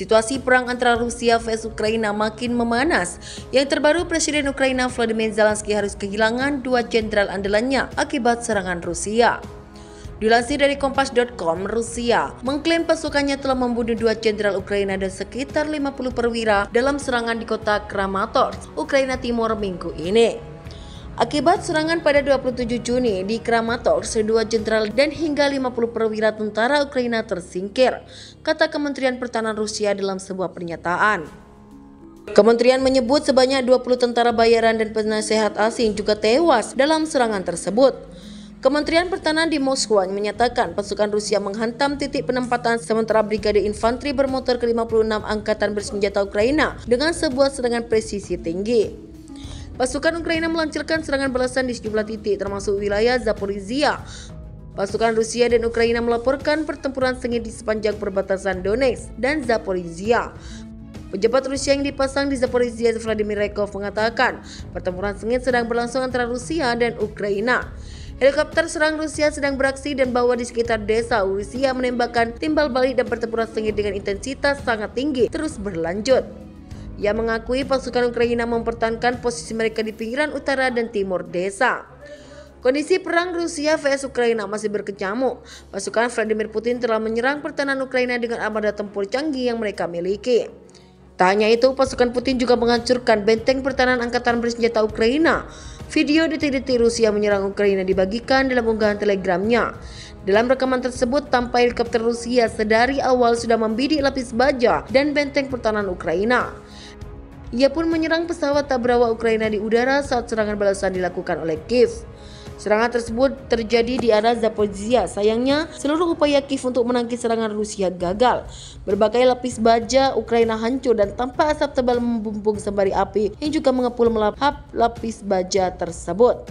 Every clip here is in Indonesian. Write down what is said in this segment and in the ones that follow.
Situasi perang antara Rusia vs Ukraina makin memanas. Yang terbaru, Presiden Ukraina Volodymyr Zelensky harus kehilangan 2 jenderal andalannya akibat serangan Rusia. Dilansir dari Kompas.com, Rusia mengklaim pasukannya telah membunuh 2 jenderal Ukraina dan sekitar 50 perwira dalam serangan di kota Kramatorsk, Ukraina Timur minggu ini. Akibat serangan pada 27 Juni di Kramatorsk, 2 jenderal dan hingga 50 perwira tentara Ukraina tersingkir, kata Kementerian Pertahanan Rusia dalam sebuah pernyataan. Kementerian menyebut sebanyak 20 tentara bayaran dan penasehat asing juga tewas dalam serangan tersebut. Kementerian Pertahanan di Moskwa menyatakan pasukan Rusia menghantam titik penempatan sementara Brigade Infanteri bermotor ke-56 Angkatan Bersenjata Ukraina dengan sebuah serangan presisi tinggi. Pasukan Ukraina melancarkan serangan balasan di sejumlah titik termasuk wilayah Zaporizhia. Pasukan Rusia dan Ukraina melaporkan pertempuran sengit di sepanjang perbatasan Donetsk dan Zaporizhia. Pejabat Rusia yang dipasang di Zaporizhia, Vladimir Rekov, mengatakan pertempuran sengit sedang berlangsung antara Rusia dan Ukraina. Helikopter serang Rusia sedang beraksi dan bahwa di sekitar desa Rusia menembakkan timbal balik dan pertempuran sengit dengan intensitas sangat tinggi terus berlanjut. Ia mengakui pasukan Ukraina mempertahankan posisi mereka di pinggiran utara dan timur desa. Kondisi perang Rusia vs Ukraina masih berkecamuk. Pasukan Vladimir Putin telah menyerang pertahanan Ukraina dengan armada tempur canggih yang mereka miliki. Tak hanya itu, pasukan Putin juga menghancurkan benteng pertahanan angkatan bersenjata Ukraina. Video detik-detik Rusia menyerang Ukraina dibagikan dalam unggahan Telegramnya. Dalam rekaman tersebut, tampak helikopter Rusia sedari awal sudah membidik lapis baja dan benteng pertahanan Ukraina. Ia pun menyerang pesawat tak berawak Ukraina di udara saat serangan balasan dilakukan oleh Kiev. Serangan tersebut terjadi di arah Zaporizhia. Sayangnya, seluruh upaya Kiev untuk menangkis serangan Rusia gagal. Berbagai lapis baja Ukraina hancur dan tampak asap tebal membumbung sembari api yang juga mengepul melahap lapis baja tersebut.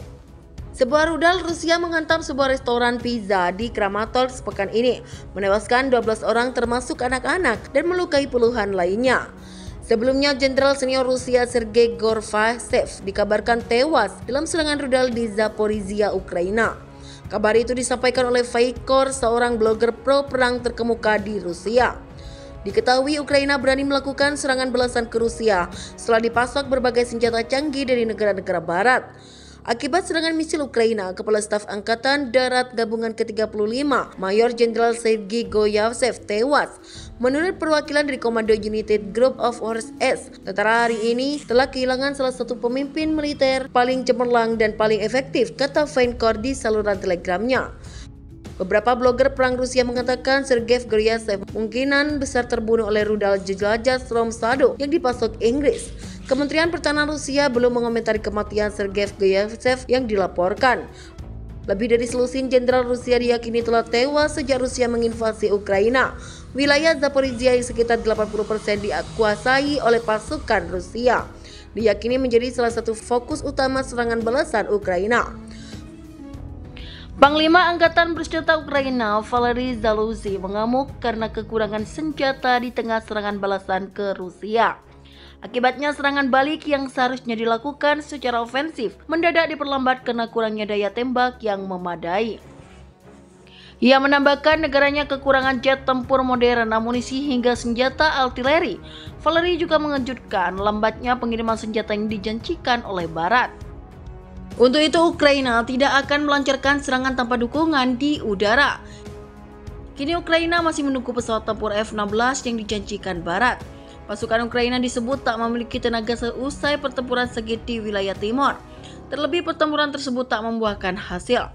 Sebuah rudal Rusia menghantam sebuah restoran pizza di Kramatorsk pekan ini, menewaskan 12 orang termasuk anak-anak dan melukai puluhan lainnya. Sebelumnya, Jenderal Senior Rusia Sergei Gorbachev dikabarkan tewas dalam serangan rudal di Zaporizhia, Ukraina. Kabar itu disampaikan oleh Vaikor, seorang blogger pro perang terkemuka di Rusia. Diketahui Ukraina berani melakukan serangan balasan ke Rusia setelah dipasok berbagai senjata canggih dari negara-negara barat. Akibat serangan misil Ukraina, Kepala Staf Angkatan Darat Gabungan ke-35, Mayor Jenderal Sergei Goyavtsev tewas. Menurut perwakilan dari Komando United Group of Forces S, tentara hari ini telah kehilangan salah satu pemimpin militer paling cemerlang dan paling efektif, kata Vaikor di saluran Telegramnya. Beberapa blogger perang Rusia mengatakan Sergei Goryatsev kemungkinan besar terbunuh oleh rudal jelajah Storm Shadow yang dipasok Inggris. Kementerian Pertahanan Rusia belum mengomentari kematian Sergei Goryatsev yang dilaporkan. Lebih dari selusin jenderal Rusia diyakini telah tewas sejak Rusia menginvasi Ukraina. Wilayah Zaporizhia yang sekitar 80% dikuasai oleh pasukan Rusia. Diyakini menjadi salah satu fokus utama serangan balasan Ukraina. Panglima Angkatan Bersenjata Ukraina Valery Zaluzny mengamuk karena kekurangan senjata di tengah serangan balasan ke Rusia. Akibatnya serangan balik yang seharusnya dilakukan secara ofensif mendadak diperlambat karena kurangnya daya tembak yang memadai. Ia menambahkan negaranya kekurangan jet tempur modern, amunisi hingga senjata artileri. Valery juga mengejutkan lambatnya pengiriman senjata yang dijanjikan oleh Barat. Untuk itu, Ukraina tidak akan melancarkan serangan tanpa dukungan di udara. Kini Ukraina masih menunggu pesawat tempur F-16 yang dijanjikan Barat. Pasukan Ukraina disebut tak memiliki tenaga seusai pertempuran sengit di wilayah timur. Terlebih pertempuran tersebut tak membuahkan hasil.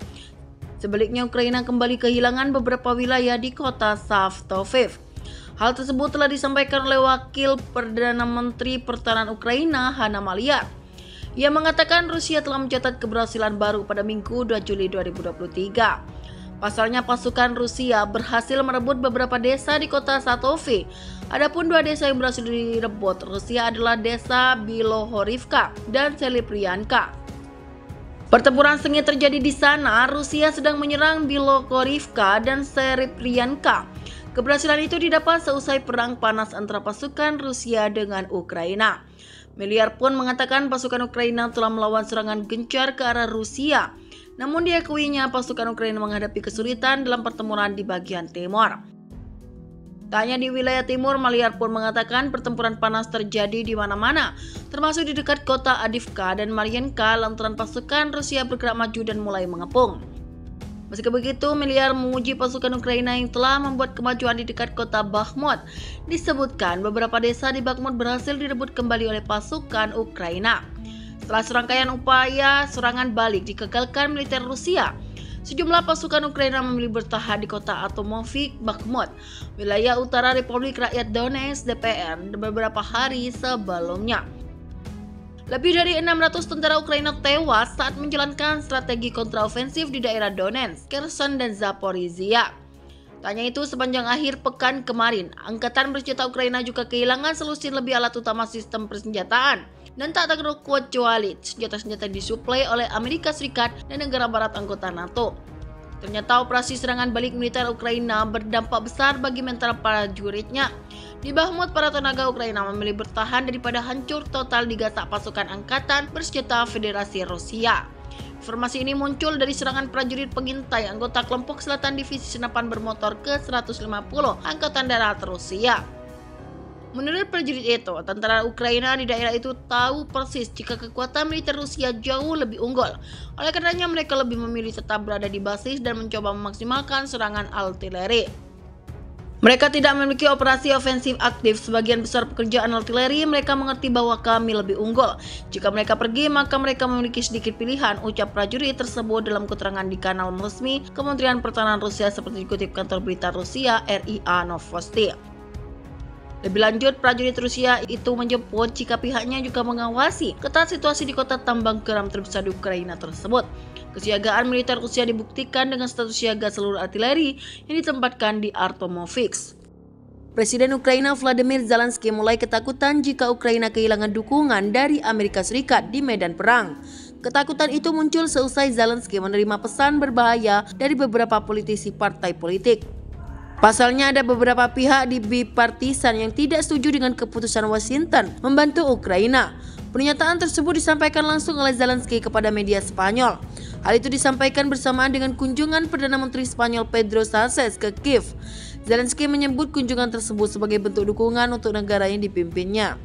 Sebaliknya, Ukraina kembali kehilangan beberapa wilayah di kota Savtoviv. Hal tersebut telah disampaikan oleh Wakil Perdana Menteri Pertahanan Ukraina, Hanna Maliar. Ia mengatakan Rusia telah mencatat keberhasilan baru pada Minggu 2 Juli 2023. Pasalnya, pasukan Rusia berhasil merebut beberapa desa di kota Satovi. Adapun 2 desa yang berhasil direbut Rusia adalah desa Bilohorivka dan Seliprianka. Pertempuran sengit terjadi di sana. Rusia sedang menyerang Bilohorivka dan Seliprianka. Keberhasilan itu didapat seusai perang panas antara pasukan Rusia dengan Ukraina. Maliar pun mengatakan pasukan Ukraina telah melawan serangan gencar ke arah Rusia. Namun diakuinya pasukan Ukraina menghadapi kesulitan dalam pertempuran di bagian timur. Tak hanya di wilayah timur, Maliar pun mengatakan pertempuran panas terjadi di mana-mana, termasuk di dekat kota Avdiivka dan Mariinka lantaran pasukan Rusia bergerak maju dan mulai mengepung. Meski begitu, Maliar memuji pasukan Ukraina yang telah membuat kemajuan di dekat kota Bakhmut. Disebutkan beberapa desa di Bakhmut berhasil direbut kembali oleh pasukan Ukraina. Setelah serangkaian upaya serangan balik digagalkan militer Rusia, sejumlah pasukan Ukraina memilih bertahan di kota Atomovik, Bakhmut, wilayah utara Republik Rakyat Donetsk (DPR) beberapa hari sebelumnya. Lebih dari 600 tentara Ukraina tewas saat menjalankan strategi kontraofensif di daerah Donetsk, Kherson, dan Zaporizhia. Tak hanya itu, sepanjang akhir pekan kemarin, Angkatan Bersenjata Ukraina juga kehilangan selusin lebih alat utama sistem persenjataan. Dan tak terkecuali senjata-senjata disuplai oleh Amerika Serikat dan negara barat anggota NATO. Ternyata operasi serangan balik militer Ukraina berdampak besar bagi mental prajuritnya. Di Bakhmut, para tenaga Ukraina memilih bertahan daripada hancur total digasak pasukan Angkatan Bersenjata Federasi Rusia. Informasi ini muncul dari serangan prajurit pengintai anggota kelompok selatan divisi senapan bermotor ke-150 Angkatan Darat Rusia. Menurut prajurit itu, tentara Ukraina di daerah itu tahu persis jika kekuatan militer Rusia jauh lebih unggul. Oleh karenanya mereka lebih memilih tetap berada di basis dan mencoba memaksimalkan serangan artileri. Mereka tidak memiliki operasi ofensif aktif. Sebagian besar pekerjaan artileri mereka mengerti bahwa kami lebih unggul. Jika mereka pergi, maka mereka memiliki sedikit pilihan, ucap prajurit tersebut dalam keterangan di kanal resmi Kementerian Pertahanan Rusia seperti dikutip kantor berita Rusia RIA Novosti. Lebih lanjut, prajurit Rusia itu menyebut jika pihaknya juga mengawasi ketat situasi di kota tambang garam terbesar di Ukraina tersebut. Kesiagaan militer Rusia dibuktikan dengan status siaga seluruh artileri yang ditempatkan di Artomovik. Presiden Ukraina Volodymyr Zelensky mulai ketakutan jika Ukraina kehilangan dukungan dari Amerika Serikat di medan perang. Ketakutan itu muncul seusai Zelensky menerima pesan berbahaya dari beberapa politisi partai politik. Pasalnya ada beberapa pihak di bipartisan yang tidak setuju dengan keputusan Washington membantu Ukraina. Pernyataan tersebut disampaikan langsung oleh Zelensky kepada media Spanyol. Hal itu disampaikan bersamaan dengan kunjungan Perdana Menteri Spanyol Pedro Sánchez ke Kiev. Zelensky menyebut kunjungan tersebut sebagai bentuk dukungan untuk negara yang dipimpinnya.